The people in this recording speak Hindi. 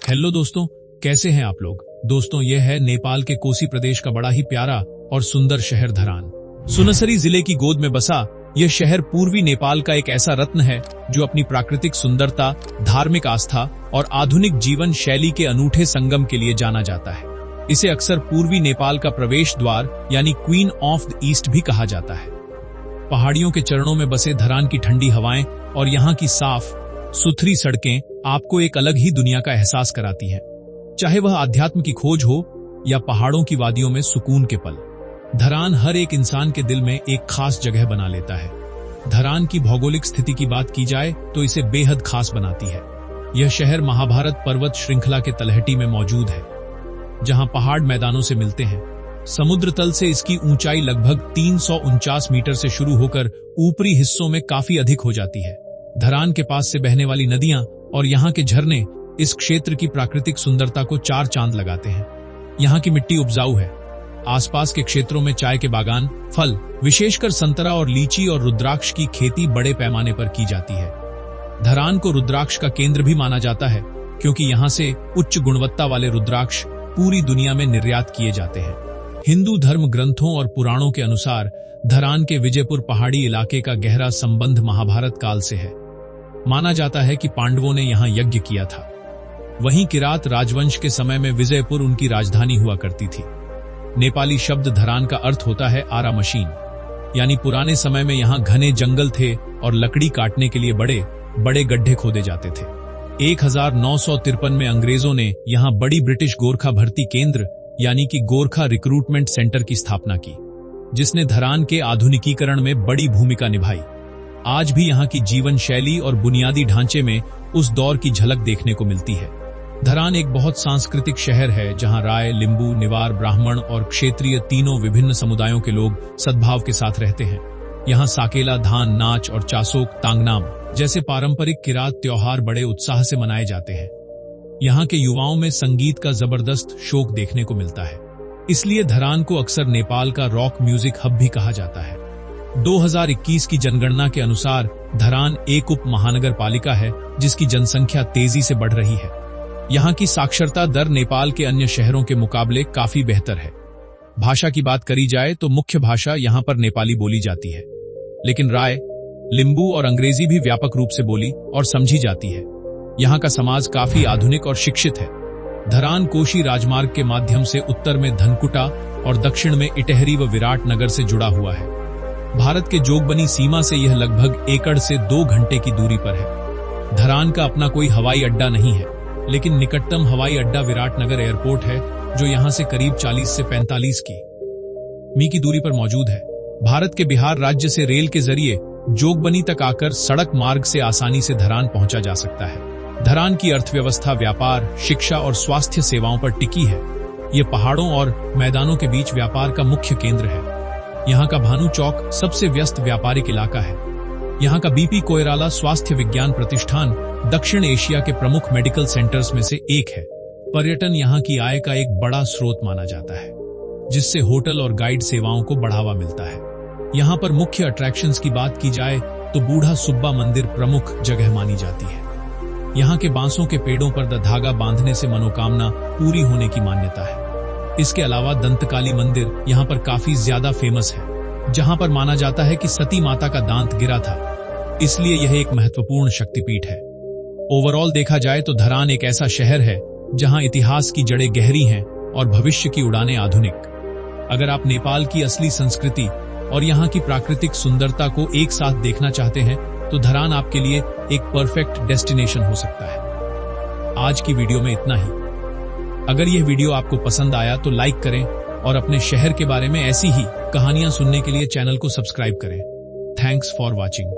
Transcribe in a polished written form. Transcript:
हेलो दोस्तों, कैसे हैं आप लोग। दोस्तों, यह है नेपाल के कोसी प्रदेश का बड़ा ही प्यारा और सुंदर शहर धरान। सुनसरी जिले की गोद में बसा यह शहर पूर्वी नेपाल का एक ऐसा रत्न है जो अपनी प्राकृतिक सुंदरता, धार्मिक आस्था और आधुनिक जीवन शैली के अनूठे संगम के लिए जाना जाता है। इसे अक्सर पूर्वी नेपाल का प्रवेश द्वार यानी क्वीन ऑफ द ईस्ट भी कहा जाता है। पहाड़ियों के चरणों में बसे धरान की ठंडी हवाएं और यहाँ की साफ सुथरी सड़कें आपको एक अलग ही दुनिया का एहसास कराती हैं। चाहे वह आध्यात्म की खोज हो या पहाड़ों की वादियों में सुकून के पल, धरान हर एक इंसान के दिल में एक खास जगह बना लेता है। धरान की भौगोलिक स्थिति की बात की जाए तो इसे बेहद खास बनाती है। यह शहर महाभारत पर्वत श्रृंखला के तलहटी में मौजूद है, जहां पहाड़ मैदानों से मिलते हैं। समुद्र तल से इसकी ऊंचाई लगभग 349 मीटर से शुरू होकर ऊपरी हिस्सों में काफी अधिक हो जाती है। धरान के पास से बहने वाली नदियां और यहाँ के झरने इस क्षेत्र की प्राकृतिक सुंदरता को चार चांद लगाते हैं। यहाँ की मिट्टी उपजाऊ है। आसपास के क्षेत्रों में चाय के बागान, फल विशेषकर संतरा और लीची और रुद्राक्ष की खेती बड़े पैमाने पर की जाती है। धरान को रुद्राक्ष का केंद्र भी माना जाता है, क्योंकि यहाँ से उच्च गुणवत्ता वाले रुद्राक्ष पूरी दुनिया में निर्यात किए जाते हैं। हिंदू धर्म ग्रंथों और पुराणों के अनुसार धरान के विजयपुर पहाड़ी इलाके का गहरा संबंध महाभारत काल से है। माना जाता है कि पांडवों ने यहाँ यज्ञ किया था। वहीं किरात राजवंश के समय में विजयपुर उनकी राजधानी हुआ करती थी। नेपाली शब्द धरान का अर्थ होता है आरा मशीन, यानी पुराने समय में यहाँ घने जंगल थे और लकड़ी काटने के लिए बड़े बड़े गड्ढे खोदे जाते थे। 1953 में अंग्रेजों ने यहाँ बड़ी ब्रिटिश गोरखा भर्ती केंद्र यानी कि गोरखा रिक्रूटमेंट सेंटर की स्थापना की, जिसने धरान के आधुनिकीकरण में बड़ी भूमिका निभाई। आज भी यहाँ की जीवन शैली और बुनियादी ढांचे में उस दौर की झलक देखने को मिलती है। धरान एक बहुत सांस्कृतिक शहर है, जहाँ राय, लिंबू, निवार, ब्राह्मण और क्षेत्रीय तीनों विभिन्न समुदायों के लोग सद्भाव के साथ रहते हैं। यहाँ साकेला, धान नाच और चासोक तांगनाम जैसे पारंपरिक किरात त्योहार बड़े उत्साह से मनाए जाते हैं। यहाँ के युवाओं में संगीत का जबरदस्त शौक देखने को मिलता है। इसलिए धरान को अक्सर नेपाल का रॉक म्यूजिक हब भी कहा जाता है। 2021 की जनगणना के अनुसार धरान एक उप महानगर पालिका है, जिसकी जनसंख्या तेजी से बढ़ रही है। यहाँ की साक्षरता दर नेपाल के अन्य शहरों के मुकाबले काफी बेहतर है। भाषा की बात करी जाए तो मुख्य भाषा यहाँ पर नेपाली बोली जाती है, लेकिन राय, लिंबू और अंग्रेजी भी व्यापक रूप से बोली और समझी जाती है। यहाँ का समाज काफी आधुनिक और शिक्षित है। धरान कोशी राजमार्ग के माध्यम से उत्तर में धनकुटा और दक्षिण में इटहरी व विराट नगर से जुड़ा हुआ है। भारत के जोगबनी सीमा से यह लगभग एकड़ से 2 घंटे की दूरी पर है। धरान का अपना कोई हवाई अड्डा नहीं है, लेकिन निकटतम हवाई अड्डा विराटनगर एयरपोर्ट है, जो यहाँ से करीब 40 से 45 मी की दूरी पर मौजूद है। भारत के बिहार राज्य से रेल के जरिए जोगबनी तक आकर सड़क मार्ग से आसानी से धरान पहुंचा जा सकता है। धरान की अर्थव्यवस्था व्यापार, शिक्षा और स्वास्थ्य सेवाओं पर टिकी है। ये पहाड़ों और मैदानों के बीच व्यापार का मुख्य केंद्र है। यहाँ का भानु चौक सबसे व्यस्त व्यापारिक इलाका है। यहाँ का बीपी कोइराला स्वास्थ्य विज्ञान प्रतिष्ठान दक्षिण एशिया के प्रमुख मेडिकल सेंटर्स में से एक है। पर्यटन यहाँ की आय का एक बड़ा स्रोत माना जाता है, जिससे होटल और गाइड सेवाओं को बढ़ावा मिलता है। यहाँ पर मुख्य अट्रैक्शंस की बात की जाए तो बूढ़ा सुब्बा मंदिर प्रमुख जगह मानी जाती है। यहाँ के बांसों के पेड़ों पर धागा बांधने से मनोकामना पूरी होने की मान्यता है। इसके अलावा दंतकाली मंदिर यहाँ पर काफी ज्यादा फेमस है, जहाँ पर माना जाता है कि सती माता का दांत गिरा था, इसलिए यह एक महत्वपूर्ण शक्तिपीठ है। ओवरऑल देखा जाए तो धरान एक ऐसा शहर है जहाँ इतिहास की जड़ें गहरी हैं और भविष्य की उड़ानें आधुनिक। अगर आप नेपाल की असली संस्कृति और यहाँ की प्राकृतिक सुंदरता को एक साथ देखना चाहते हैं तो धरान आपके लिए एक परफेक्ट डेस्टिनेशन हो सकता है। आज की वीडियो में इतना ही। अगर यह वीडियो आपको पसंद आया तो लाइक करें और अपने शहर के बारे में ऐसी ही कहानियां सुनने के लिए चैनल को सब्सक्राइब करें। Thanks for watching.